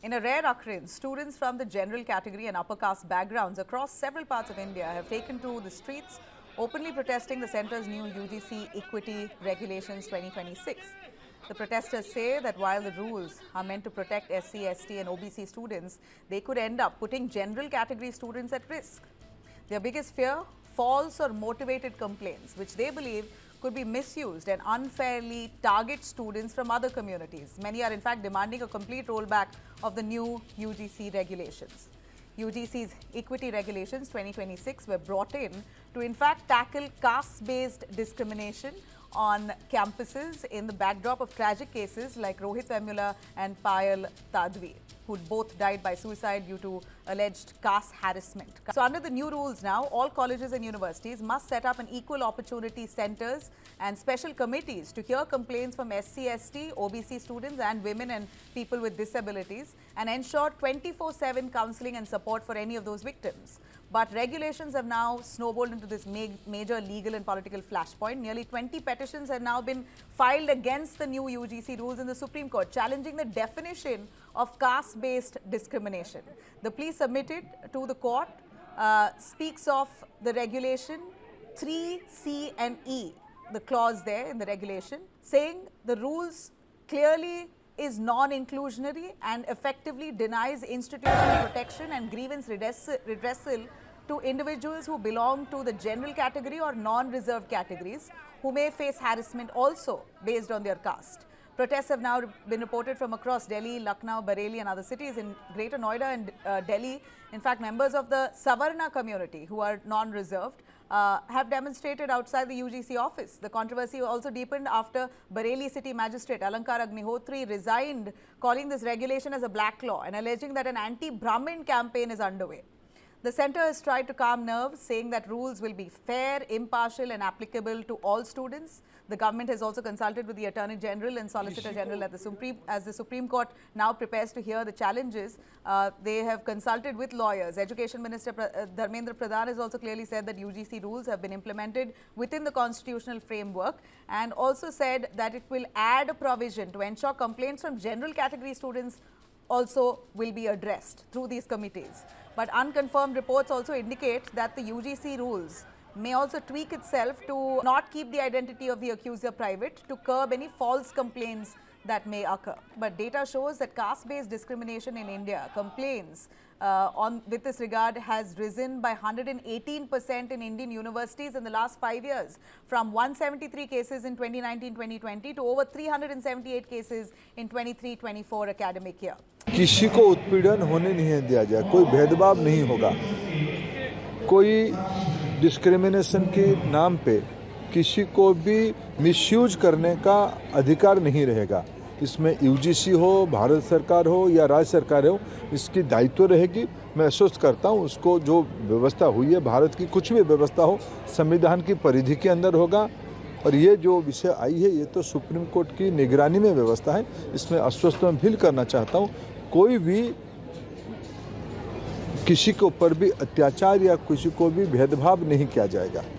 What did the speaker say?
In a rare occurrence, students from the general category and upper caste backgrounds across several parts of India have taken to the streets, openly protesting the centre's new UGC Equity Regulations 2026. The protesters say that while the rules are meant to protect SC, ST and OBC students, they could end up putting general category students at risk. Their biggest fear? False or motivated complaints, which they believe could be misused and unfairly target students from other communities. Many are in fact demanding a complete rollback of the new UGC regulations. UGC's Equity Regulations 2026 were brought in fact tackle caste-based discrimination on campuses in the backdrop of tragic cases like Rohith, Vemula and Payal, Tadvi, who both died by suicide due to alleged caste harassment. So under the new rules now, all colleges and universities must set up an equal opportunity centers and special committees to hear complaints from SC, ST, OBC students and women and people with disabilities and ensure 24/7 counseling and support for any of those victims. But regulations have now snowballed into this major legal and political flashpoint. Nearly 20 petitions have now been filed against the new UGC rules in the Supreme Court, challenging the definition of caste-based discrimination. The plea submitted to the court speaks of the regulation 3C and E, the clause there in the regulation, saying the rules clearly is non-inclusionary and effectively denies institutional protection and grievance redressal to individuals who belong to the general category or non-reserved categories who may face harassment also based on their caste. Protests have now been reported from across Delhi, Lucknow, Bareilly and other cities in Greater Noida and Delhi. In fact, members of the Savarna community who are non-reserved have demonstrated outside the UGC office. The controversy also deepened after Bareilly City Magistrate Alankar Agnihotri resigned, calling this regulation as a black law and alleging that an anti-Brahmin campaign is underway. The centre has tried to calm nerves, saying that rules will be fair, impartial and applicable to all students. The government has also consulted with the Attorney General and Solicitor General at as the Supreme Court now prepares to hear the challenges. They have consulted with lawyers. Education Minister Dharmendra Pradhan has also clearly said that UGC rules have been implemented within the constitutional framework and also said that it will add a provision to ensure complaints from general category students also will be addressed through these committees. But unconfirmed reports also indicate that the UGC rules may also tweak itself to not keep the identity of the accuser private, to curb any false complaints that may occur. But data shows that caste-based discrimination in India, complaints with this regard has risen by 118% in Indian universities in the last 5 years, from 173 cases in 2019-2020 to over 378 cases in 23-24 academic year. किसी को उत्पीड़न होने नहीं दिया जाए, कोई भेदभाव नहीं होगा, कोई डिस्क्रिमिनेशन के नाम पे किसी को भी मिसयूज करने का अधिकार नहीं रहेगा। इसमें यूजीसी हो, भारत सरकार हो या राज्य सरकार हो, इसकी दायित्व रहेगी। मैं आश्वस्त करता हूँ, उसको जो व्यवस्था हुई है, भारत की कुछ भी व्यवस्था हो, संविधान की परिधि के अंदर होगा। और ये जो विषय आई है, ये तो सुप्रीम कोर्ट की निगरानी में व्यवस्था है। इसमें आश्वस्त मैं फील करना चाहता हूँ, कोई भी किसी के ऊपर भी अत्याचार या किसी को भी भेदभाव नहीं किया जाएगा।